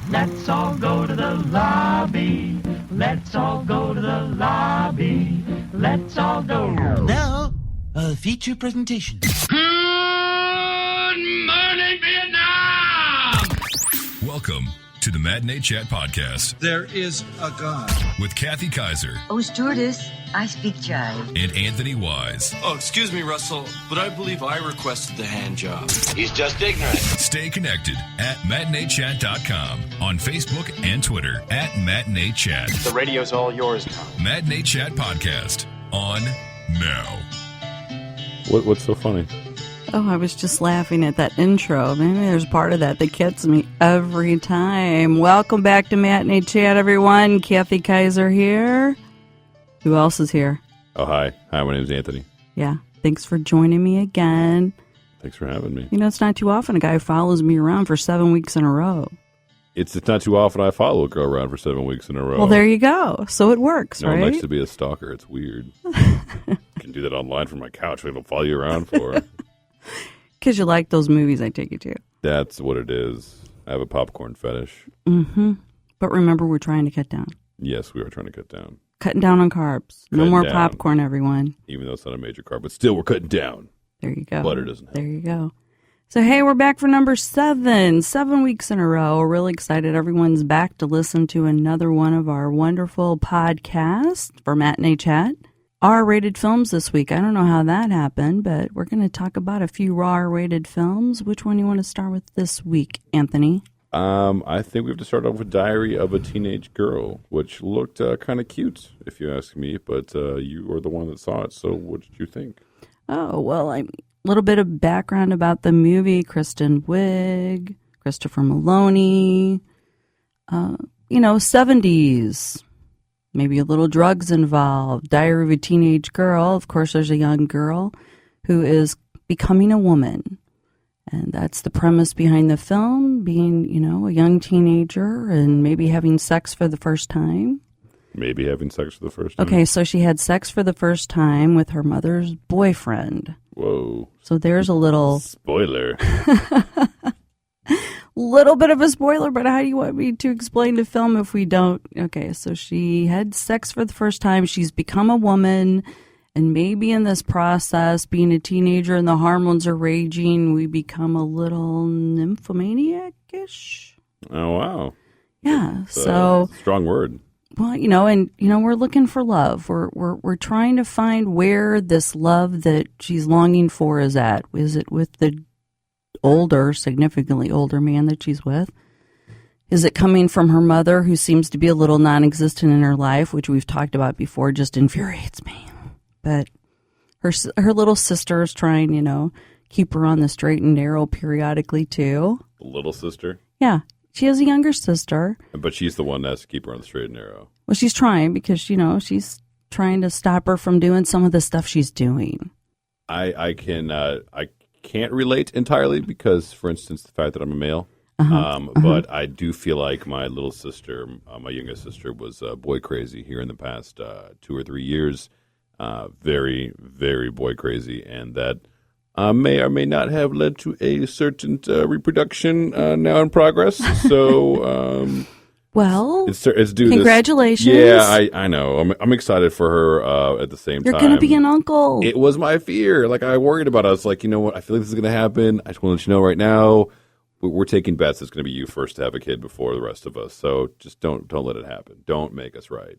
Let's all go to the lobby. Let's all go to the lobby. Let's all go. Now, a feature presentation. Good morning, Vietnam! Welcome to the MatineeChat podcast There is a God. with Kathy Kaiser Oh, stewardess, I speak jive. and Anthony Wise. Oh, excuse me, Russell, but I believe I requested the hand job. He's just ignorant. Stay connected at MatineeChat.com, on Facebook and Twitter at MatineeChat. The radio's all yours now. MatineeChat podcast on now. What's so funny? Oh, I was just laughing at that intro. Maybe there's part of that gets me every time. Welcome back to Matinee Chat, everyone. Kathy Kaiser here. Who else is here? Oh, hi. Hi, my name's Anthony. Yeah, thanks for joining me again. Thanks for having me. You know, it's not too often a guy follows me around for 7 weeks in a row. It's not too often I follow a girl around for 7 weeks in a row. Well, there you go. So it works, no right? one likes to be a stalker. It's weird. I can do that online from my couch. I don't follow you around for. Because you like those movies I take you to. That's what it is. I have a popcorn fetish. Mm-hmm. But remember, we're trying to cut down. Yes, we are trying to cut down. Cutting down on carbs. No Cutting more down. popcorn, everyone. Even though it's not a major carb, but still we're cutting down. There you go. Butter doesn't help. There you go. So, hey, we're back for number 7. 7 weeks in a row. We're really excited. Everyone's back to listen to another one of our wonderful podcasts for Matinee Chat. R-rated films this week. I don't know how that happened, but we're going to talk about a few R-rated films. Which one do you want to start with this week, Anthony? I think we have to start off with Diary of a Teenage Girl, which looked kind of cute, if you ask me, but you were the one that saw it, so what did you think? Oh, well, a little bit of background about the movie. Kristen Wiig, Christopher Maloney, 70s. Maybe a little drugs involved. Diary of a Teenage Girl. Of course, there's a young girl who is becoming a woman. And that's the premise behind the film, being, a young teenager and maybe having sex for the first time. Maybe having sex for the first time. Okay, so she had sex for the first time with her mother's boyfriend. Whoa. So there's a little... Spoiler. Little bit of a spoiler, but how do you want me to explain the film if we don't? Okay, so she had sex for the first time. She's become a woman, and maybe in this process, being a teenager and the hormones are raging, we become a little nymphomaniac-ish. Oh, wow. Yeah, That's so... a strong word. Well, we're looking for love. We're trying to find where this love that she's longing for is at. Is it with the significantly older man that she's with? Is it coming from her mother, who seems to be a little non-existent in her life, which we've talked about before, just infuriates me. But her little sister is trying, keep her on the straight and narrow periodically too. Little sister? Yeah. She has a younger sister. But she's the one that has to keep her on the straight and narrow. Well, she's trying because, she's trying to stop her from doing some of the stuff she's doing. I can't relate entirely because, for instance, the fact that I'm a male. But I do feel like my little sister, my youngest sister, was boy crazy here in the past 2 or 3 years. Very, very boy crazy. And that may or may not have led to a certain reproduction now in progress. So, well, it's due congratulations. Yeah, I know. I'm excited for her at the same time. You're going to be an uncle. It was my fear. Like, I worried about it. I was like, you know what? I feel like this is going to happen. I just want to let you know right now, we're taking bets. It's going to be you first to have a kid before the rest of us. So just don't let it happen. Don't make us right.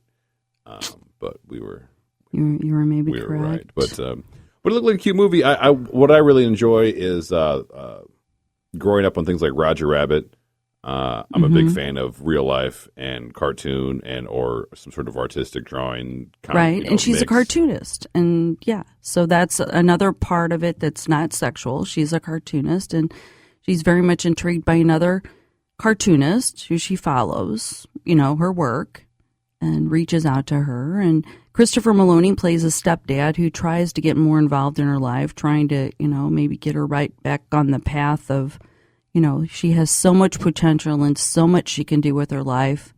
But we were. You were maybe we correct. Were right. But it looked like a cute movie. What I really enjoy is growing up on things like Roger Rabbit. I'm a big fan of real life and cartoon or some sort of artistic drawing. Right, and she's mix. a cartoonist. And yeah, so that's another part of it that's not sexual. She's a cartoonist, and she's very much intrigued by another cartoonist who she follows, her work, and reaches out to her. And Christopher Maloney plays a stepdad who tries to get more involved in her life, trying to, maybe get her right back on the path of, she has so much potential and so much she can do with her life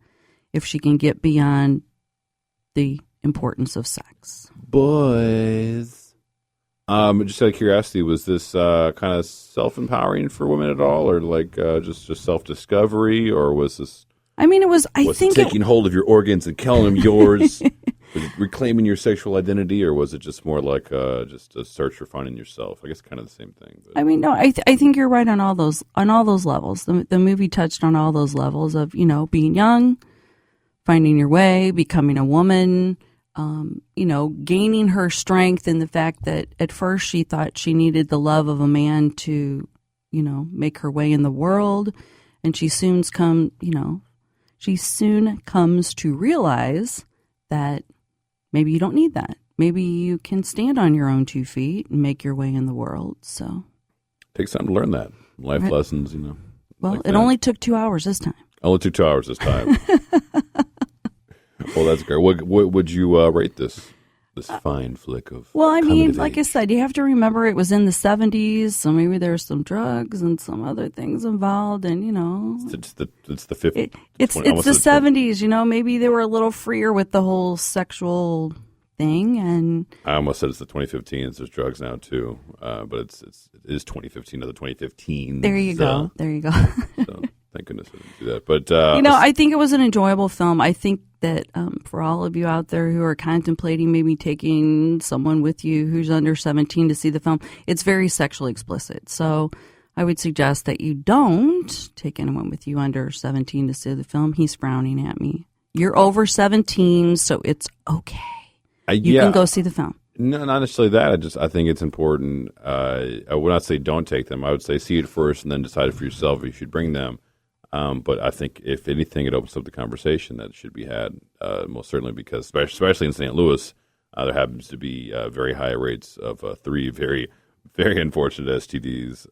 if she can get beyond the importance of sex. Boys. Just out of curiosity, was this kind of self-empowering for women at all, or like just self-discovery, or was this? I mean, it was. I think taking hold of your organs and calling them yours, was it reclaiming your sexual identity, or was it just more like just a search for finding yourself? I guess kind of the same thing. But. I mean, no, I think you're right on all those levels. The movie touched on all those levels of being young, finding your way, becoming a woman. Gaining her strength in the fact that at first she thought she needed the love of a man to, make her way in the world, and she soon comes to realize that maybe you don't need that. Maybe you can stand on your own 2 feet and make your way in the world. So takes time to learn that life lessons, Well, like it only took 2 hours this time. Only took 2 hours this time. Well, that's great. What would you rate this fine flick of? Well, I mean, like age? I said, you have to remember it was in the 70s, so maybe there's some drugs and some other things involved, and it's the 50s. It's the 70s. Maybe they were a little freer with the whole sexual thing, and I almost said it's the 2015s. There's drugs now too, but it is 2015 of the 2015s. There you go. There you go. So thank goodness I didn't do that. But I think it was an enjoyable film. I think that for all of you out there who are contemplating maybe taking someone with you who's under 17 to see the film, it's very sexually explicit. So I would suggest that you don't take anyone with you under 17 to see the film. He's frowning at me. You're over 17, so it's okay. You can go see the film. No, not necessarily that. I think it's important. I would not say don't take them. I would say see it first and then decide for yourself if you should bring them. But I think, if anything, it opens up the conversation that should be had, most certainly, because especially in St. Louis, there happens to be very high rates of 3 very, very unfortunate STDs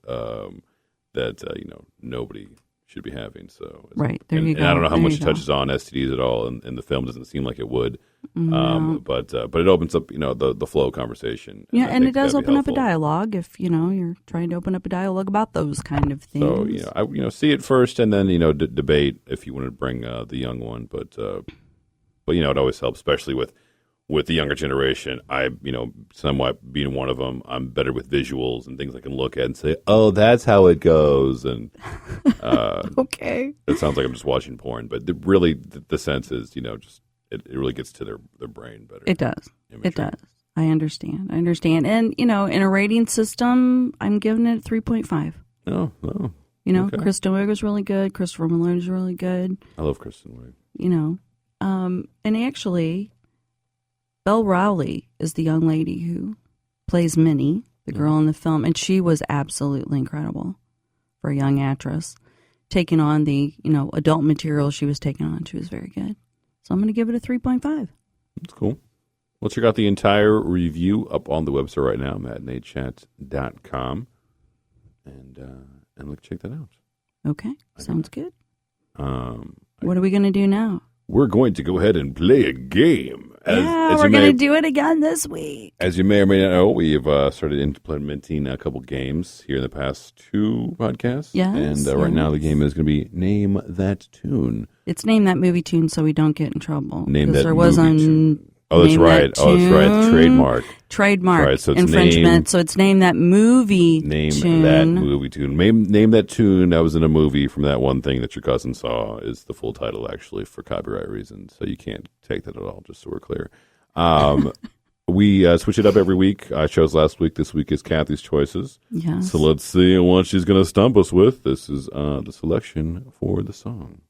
that nobody should be having. So right there you go. And I don't know how much it touches on STDs at all, and the film doesn't seem like it would. But it opens up the flow conversation. Yeah, and it does open up a dialogue if you're trying to open up a dialogue about those kind of things. So see it first, and then debate if you want to bring the young one. But it always helps, especially with the younger generation. I somewhat being one of them, I'm better with visuals and things I can look at and say, oh, that's how it goes. And okay, it sounds like I'm just watching porn, but the sense is it really gets to their brain better. It does. Imagery. It does. I understand. And, in a rating system, I'm giving it 3.5. Oh. Okay. Kristen Wiig was really good. Christopher Miller was really good. I love Kristen Wiig. And actually, Belle Rowley is the young lady who plays Minnie, the girl in the film, and she was absolutely incredible for a young actress. Taking on the, adult material she was taking on, she was very good. So I'm going to give it a 3.5. That's cool. Well, check out the entire review up on the website right now, MatineeChat.com, and check that out. Okay, sounds good. What are we going to do now? We're going to go ahead and play a game. We're going to do it again this week. As you may or may not know, we've started implementing a couple games here in the past 2 podcasts. Yes. And right now the game is going to be Name That Tune. It's Name That Movie Tune so we don't get in trouble. Name That there Movie Tune. Oh, that's right. Trademark right, so it's infringement. So it's Name That Movie Tune. Name That Movie Tune. Name That Tune that was in a movie from that one thing that your cousin saw is the full title, actually, for copyright reasons. So you can't take that at all, just so we're clear. We switch it up every week. I chose last week. This week is Kathy's Choices. Yes. So let's see what she's going to stump us with. This is the selection for the song.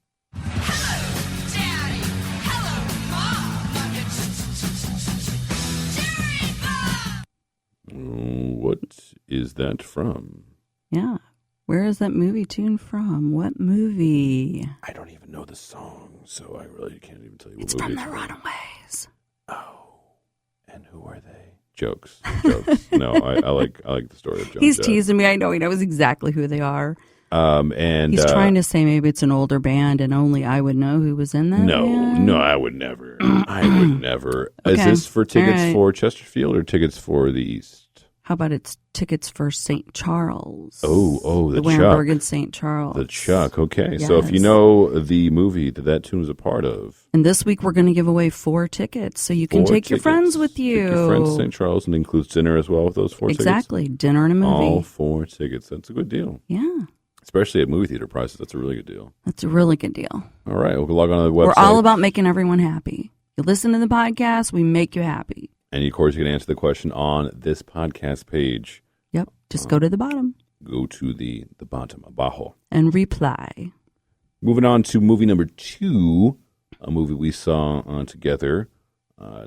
What is that from? Yeah. Where is that movie tune from? What movie? I don't even know the song, so I really can't even tell you it's what movie it's from. The Runaways. Oh. And who are they? Jokes. No, I like the story of Joan He's Jett. teasing me. I know he knows exactly who they are. And he's trying to say maybe it's an older band and only I would know who was in that band. No, I would never. I would never. Okay. Is this for tickets for Chesterfield or tickets for the East? How about it's tickets for St. Charles? Oh, the Wehrenberg Chuck. in St. Charles. The Chuck, okay. Yes. So if you know the movie that tune is a part of. And this week we're going to give away 4 tickets, so you can take your friends with you. Take your friends to St. Charles, and includes dinner as well with those 4 tickets. Exactly, dinner and a movie. All 4 tickets. That's a good deal. Yeah. Especially at movie theater prices. That's a really good deal. That's a really good deal. All right, we'll log on to the website. We're all about making everyone happy. You listen to the podcast, we make you happy. And, of course, you can answer the question on this podcast page. Yep, just go to the bottom. Go to the bottom, abajo. And reply. Moving on to movie number 2, a movie we saw together.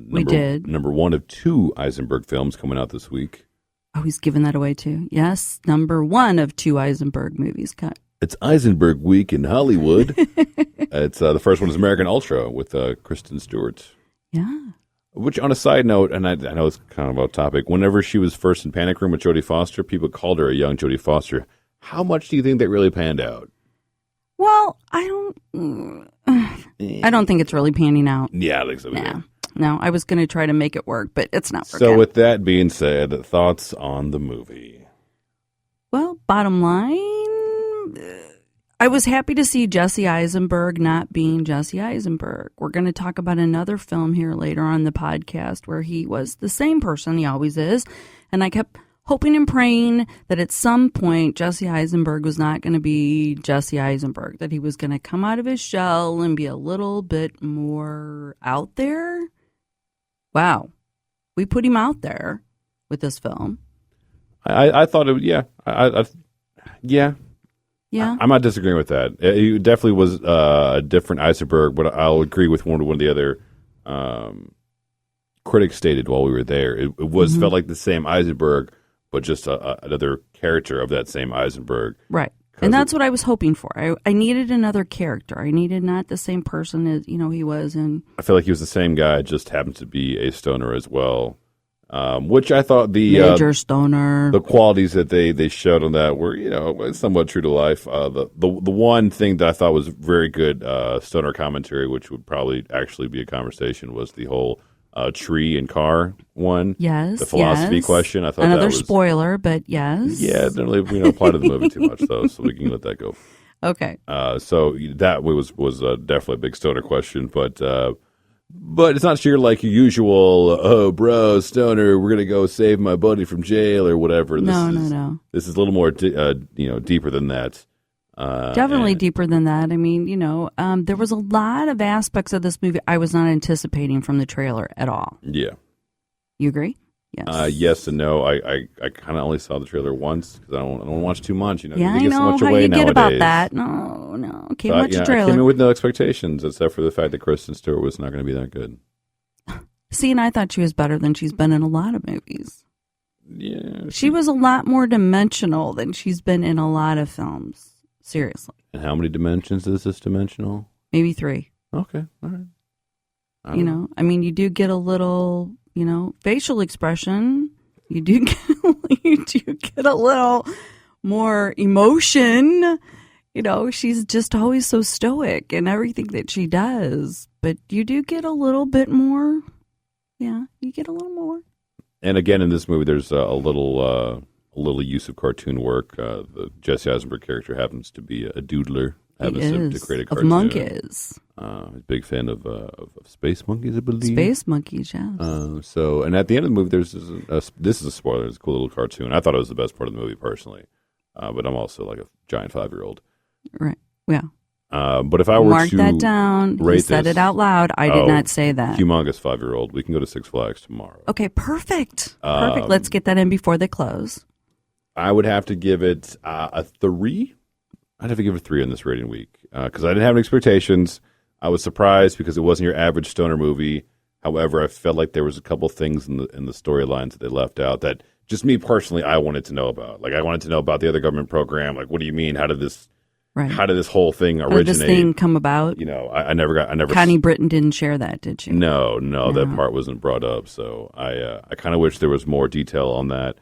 We did. Number 1 of 2 Eisenberg films coming out this week. Oh, he's giving that away too. Yes, number 1 of 2 Eisenberg movies cut. It's Eisenberg Week in Hollywood. It's the first one is American Ultra with Kristen Stewart. Yeah. Which, on a side note, and I know it's kind of off topic, whenever she was first in Panic Room with Jodie Foster, people called her a young Jodie Foster. How much do you think that really panned out? Well, I don't think it's really panning out. Yeah, I think so. Nah. No, I was going to try to make it work, but it's not working. So with that being said, thoughts on the movie? Well, bottom line, I was happy to see Jesse Eisenberg not being Jesse Eisenberg. We're going to talk about another film here later on the podcast where he was the same person he always is. And I kept hoping and praying that at some point Jesse Eisenberg was not going to be Jesse Eisenberg, that he was going to come out of his shell and be a little bit more out there. Wow. We put him out there with this film. I thought it would, yeah. Yeah. Yeah. I'm not disagreeing with that. He definitely was a different Eisenberg, but I'll agree with one of the other critics stated while we were there. It felt like the same Eisenberg, but just another character of that same Eisenberg. Right. And that's what I was hoping for. I needed another character. I needed not the same person as, he was. And I feel like he was the same guy, just happened to be a stoner as well. Which I thought major stoner. The qualities that they showed on that were, somewhat true to life. The one thing that I thought was very good stoner commentary, which would probably actually be a conversation, was the whole tree and car one. Yes, the philosophy question. I thought another that was, spoiler, but yes. Yeah, it didn't really apply to the movie too much though, so we can let that go. Okay. So that was definitely a big stoner question, but it's not your like your usual, oh, bro, stoner, we're going to go save my buddy from jail or whatever. No. This is a little more, deeper than that. Definitely deeper than that. I mean, there was a lot of aspects of this movie I was not anticipating from the trailer at all. Yeah. You agree? Yes. Yes and no. I kind of only saw the trailer once because I don't want to watch too much. Yeah, I know so much how away you get nowadays. about that. No. Can't watch a trailer. I came in with no expectations except for the fact that Kristen Stewart was not going to be that good. See, and I thought she was better than she's been in a lot of movies. Yeah. She was a lot more dimensional than she's been in a lot of films. Seriously. And how many dimensions is this dimensional? Maybe 3. Okay. All right. I mean, you do get a little, facial expression. You do get a little more emotion. She's just always so stoic in everything that she does. But you do get a little bit more. Yeah, you get a little more. And again, in this movie, there's a little use of cartoon work. The Jesse Eisenberg character happens to be a doodler. Happens to create a cartoon. Of monkeys. A big fan of space monkeys, I believe. Space monkeys, yes. And at the end of the movie, there's this is a spoiler. It's a cool little cartoon. I thought it was the best part of the movie, personally. But I'm also like a giant 5-year-old. Right. Yeah. But if I were Mark to that down. He said it out loud. I did not say that. Humongous 5-year-old. We can go to Six Flags tomorrow. Okay, perfect. Let's get that in before they close. I would have to give it a 3. I'd have to give it a 3 on this rating week because I didn't have any expectations. I was surprised because it wasn't your average stoner movie. However, I felt like there was a couple things in the storylines that they left out that just me personally I wanted to know about. Like I wanted to know about the other government program. Like, what do you mean? How did this whole thing originate? How did this thing come about? I never. Connie Britton didn't share that, did she? No, that part wasn't brought up. So I kind of wish there was more detail on that.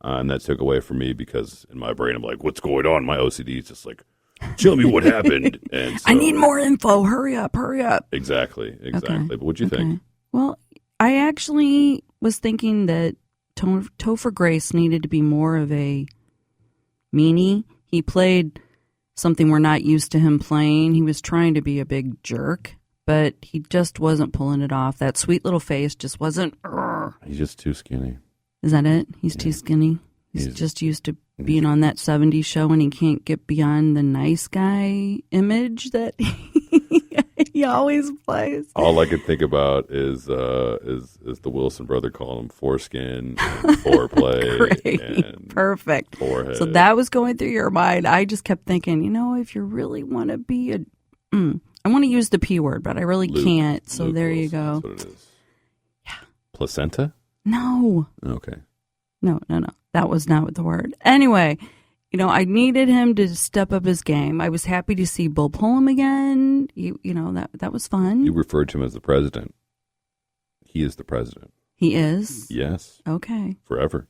And that took away from me because in my brain, I'm like, what's going on? My OCD is just like, tell me what happened. And so, I need more info. Hurry up. Exactly. Okay. But what'd you think? Well, I actually was thinking that Topher Grace needed to be more of a meanie. He played something we're not used to him playing. He was trying to be a big jerk, but he just wasn't pulling it off. That sweet little face just wasn't. He's just too skinny. Is that it? He's too skinny? He's just used to being on that 70s show, and he can't get beyond the nice guy image that he always plays. All I could think about is the Wilson brother calling him foreskin and foreplay. Great. And perfect. Forehead. So that was going through your mind. I just kept thinking, if you really want to be I want to use the P word, but I really can't. So Luke there Wilson, you go. that's what it is. Yeah. Placenta? No. Okay. No. That was not the word. Anyway, I needed him to step up his game. I was happy to see Bill Pullman again. That was fun. You referred to him as the president. He is the president. He is? Yes. Okay. Forever.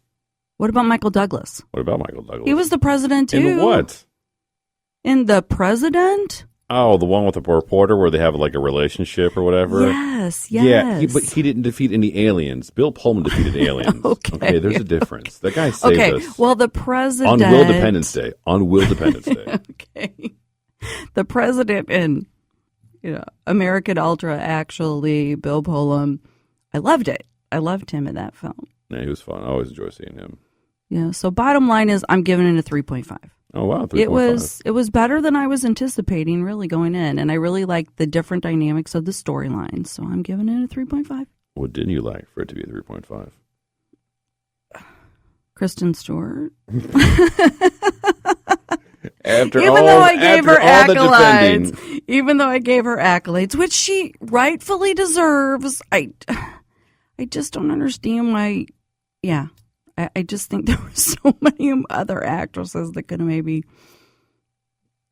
What about Michael Douglas? What about Michael Douglas? He was the president, too. In what? In The President? Oh, the one with the reporter where they have like a relationship or whatever? Yes. Yeah, but he didn't defeat any aliens. Bill Pullman defeated aliens. Okay, there's a difference. That guy saved us. Well, the president... On Will Dependence Day. Okay. The president in American Ultra, actually, Bill Pullman, I loved it. I loved him in that film. Yeah, he was fun. I always enjoy seeing him. Yeah, so bottom line is I'm giving it a 3.5. Oh, wow, 3.5. It was better than I was anticipating really going in, and I really liked the different dynamics of the storyline, so I'm giving it a 3.5. What didn't you like for it to be a 3.5? Kristen Stewart. Even though I gave her accolades, which she rightfully deserves, I just don't understand why. Yeah, I just think there were so many other actresses that could have maybe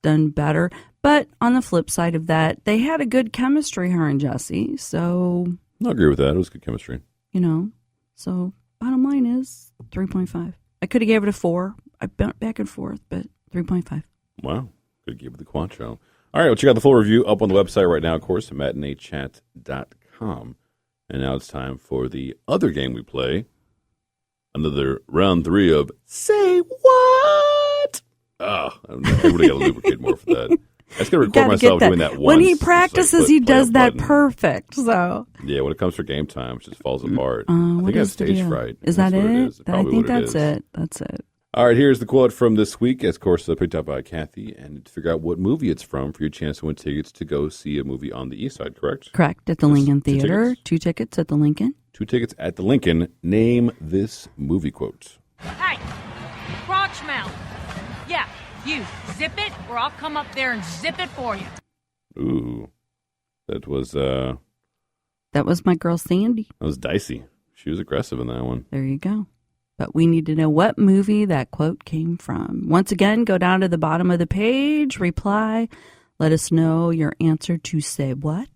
done better. But on the flip side of that, they had a good chemistry, her and Jesse. So I agree with that. It was good chemistry. So bottom line is 3.5. I could have gave it a 4. I bent back and forth, but 3.5. Wow. Good give it the Quancho. All right, well, check out the full review up on the website right now, of course, at MatineeChat.com. And now it's time for the other game we play. Another round 3 of Say What? Everybody got to lubricate more for that. I just got to record myself doing that once. When he practices, he does that perfect. So yeah, when it comes for game time, it just falls apart. I think I have stage fright. Is that it? I think that's it. That's it. All right, here's the quote from this week, as of course picked up by Kathy, and to figure out what movie it's from for your chance to win tickets to go see a movie on the East Side, correct? Correct, at the Lincoln Theater. 2 tickets at the Lincoln. 2 tickets at the Lincoln. Name this movie quote. Hey, crotch mount. Yeah, you, zip it, or I'll come up there and zip it for you. Ooh, that was my girl Sandy. That was dicey. She was aggressive in that one. There you go. But we need to know what movie that quote came from. Once again, go down to the bottom of the page, reply, let us know your answer to Say What.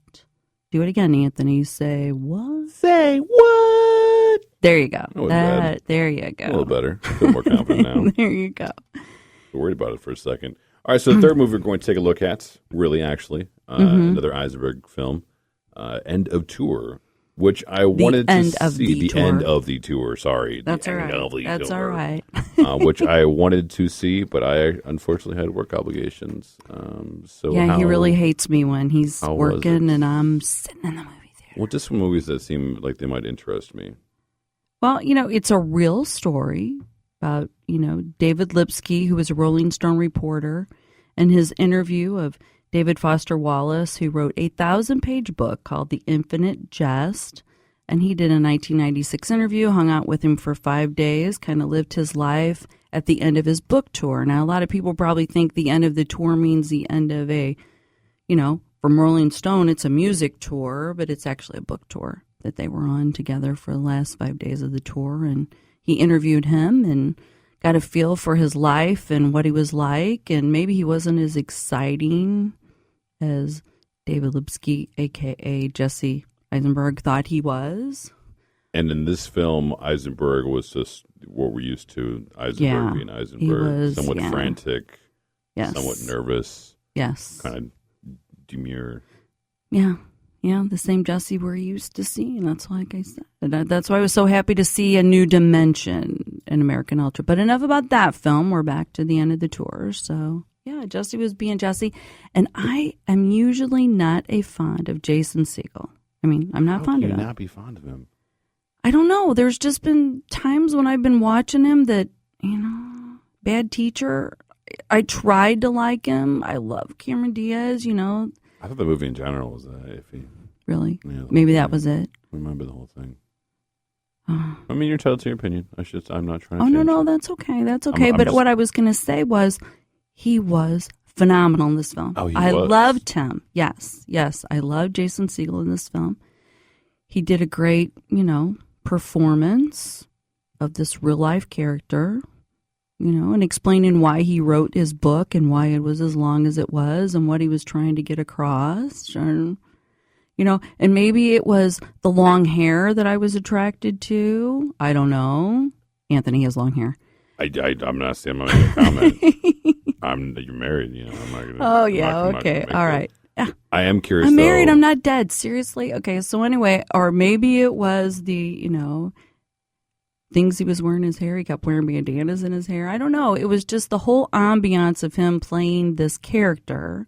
Do it again, Anthony. Say what? Say what? There you go. Bad. There you go. A little better. I feel more confident now. There you go. Worried about it for a second. All right, so the third movie we're going to take a look at, really, actually, another Eisenberg film, End of Tour, which I wanted to see. The end of the tour, sorry. That's all right. That's all right. Which I wanted to see, but I unfortunately had work obligations. He really hates me when he's working and I'm sitting in the movie theater. Well, just some movies that seem like they might interest me. Well, it's a real story about, David Lipsky, who was a Rolling Stone reporter, and his interview of David Foster Wallace, who wrote a 1,000-page book called The Infinite Jest. And he did a 1996 interview, hung out with him for 5 days, kind of lived his life at the end of his book tour. Now, a lot of people probably think the end of the tour means the end of a, from Rolling Stone, it's a music tour, but it's actually a book tour that they were on together for the last 5 days of the tour. And he interviewed him and got a feel for his life and what he was like. And maybe he wasn't as exciting as David Lipsky, a.k.a. Jesse Eisenberg, thought he was. And in this film, Eisenberg was just what we're used to. Eisenberg being Eisenberg, somewhat frantic, somewhat nervous. Yes. Kind of demure. Yeah. the same Jesse we're used to seeing. That's like I said. That's why I was so happy to see a new dimension in American Ultra. But enough about that film. We're back to the end of the tour. So, yeah, Jesse was being Jesse. And I am usually not a fond of Jason Segel. I mean, I'm not fond of him. How can you not be fond of him? I don't know. There's just been times when I've been watching him that, Bad Teacher. I tried to like him. I love Cameron Diaz, I thought the movie in general was iffy. Really? Yeah, Maybe that was it. Remember the whole thing. I mean, you're entitled to your opinion. I'm not trying to Oh, change no, it. that's okay. That's okay. I'm But just- what I was going to say was he was phenomenal in this film. Oh, he I was. loved him. Yes. I loved Jason Segel in this film. He did a great, performance of this real-life character, and explaining why he wrote his book and why it was as long as it was and what he was trying to get across. And, and maybe it was the long hair that I was attracted to. I don't know. Anthony has long hair. I'm not saying I'm not going to comment. You're married, I'm not going to. Oh, yeah. Okay. All right. I am curious. I'm married. though. I'm not dead. Seriously. Okay. So anyway, or maybe it was the, things he was wearing in his hair. He kept wearing bandanas in his hair. I don't know. It was just the whole ambiance of him playing this character,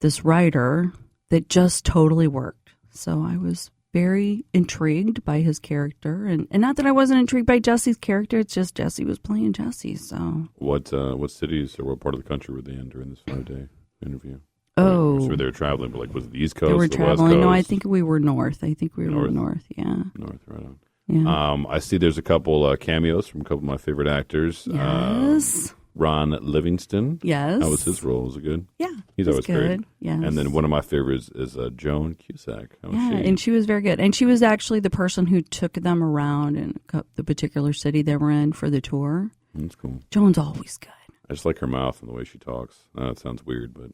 this writer that just totally worked. So I was very intrigued by his character. And not that I wasn't intrigued by Jesse's character. It's just Jesse was playing Jesse. So What cities or what part of the country were they in during this 5-day interview? Oh. So they were traveling, but was it the East Coast? they were the traveling. West Coast? No, I think we were north. I think we were north. Yeah. North, right on. Yeah. I see there's a couple cameos from a couple of my favorite actors. Yes. Ron Livingston. Yes. How was his role? Was it good? Yeah. He's it was always good. great. Yes. And then one of my favorites is Joan Cusack. How was Yeah, she? and she was very good. And she was actually the person who took them around in the particular city they were in for the tour. That's cool. Joan's always good. I just like her mouth and the way she talks. It sounds weird, but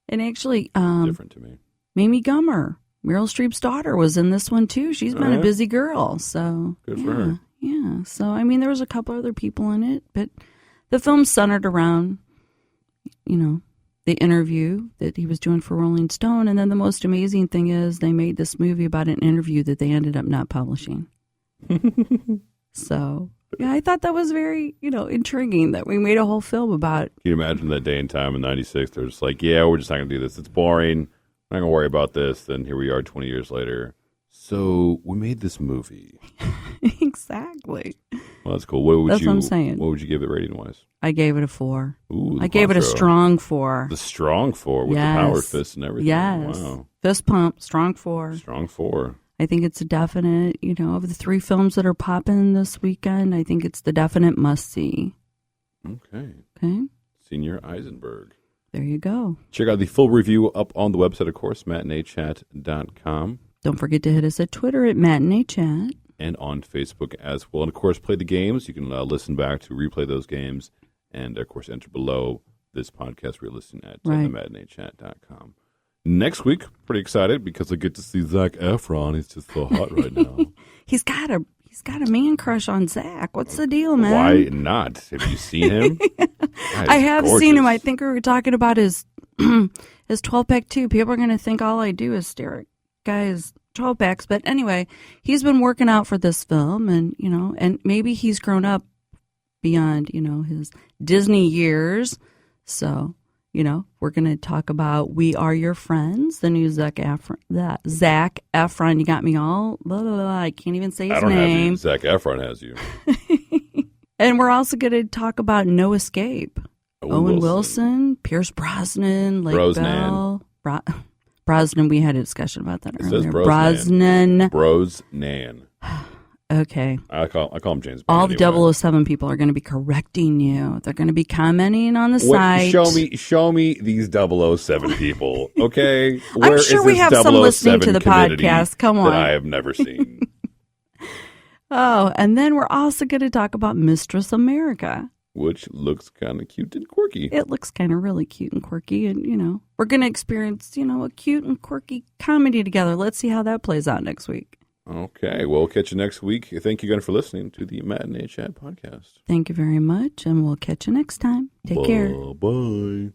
And actually, different to me. Mamie Gummer, Meryl Streep's daughter, was in this one too. She's been yeah? a busy girl, so Good for her. Yeah, so I mean, there was a couple other people in it, but the film centered around, the interview that he was doing for Rolling Stone, and then the most amazing thing is they made this movie about an interview that they ended up not publishing. So yeah, I thought that was very, intriguing that we made a whole film about. Can you imagine that day and time in '96? They're just like, yeah, we're just not going to do this. It's boring. We're not going to worry about this. Then here we are 20 years later. So we made this movie. Exactly. Well, that's cool. What That's what I'm saying. What would you give it rating-wise? I gave it a 4. Ooh, I gave it a Quattro. strong 4. The strong 4 with the power fist and everything. Yes. Wow. Fist pump, strong 4. Strong 4. I think it's a definite, of the 3 films that are popping this weekend, I think it's the definite must-see. Okay. Okay? Senior Eisenberg. There you go. Check out the full review up on the website, of course, MatineeChat.com. Don't forget to hit us at Twitter at MatineeChat. And on Facebook as well. And, of course, play the games. You can listen back to replay those games. And, of course, enter below this podcast we're listening at MatineeChat.com. Next week, pretty excited because I get to see Zac Efron. He's just so hot right now. He's got a man crush on Zach. What's the deal, man? Why not? Have you seen him? I have gorgeous. seen him. I think we were talking about his 12-pack too. People are going to think all I do is stare at guys' 12-packs. But anyway, he's been working out for this film, and and maybe he's grown up beyond his Disney years. So we're going to talk about We Are Your Friends, the new Zac Efron. You got me all blah, blah, blah. I can't even say his I don't have you. name. Zac Efron has you. And we're also going to talk about No Escape. Owen Wilson, Pierce Brosnan, Lake Brosnan. Bell. Brosnan, we had a discussion about that It says earlier. Brosnan. Brosnan. Okay. I call him James Bond. All anyway. the 007 people are going to be correcting you. They're going to be commenting on the site. Show me these 007 people, okay? I'm sure we have some listening to the 007 podcast. Come on. that I have never seen. Oh, and then we're also going to talk about Mistress America. Which looks kind of cute and quirky. It looks kind of really cute and quirky. And, we're going to experience, a cute and quirky comedy together. Let's see how that plays out next week. Okay, well, we'll catch you next week. Thank you again for listening to the Matinee Chat podcast. Thank you very much, and we'll catch you next time. Take care. Bye.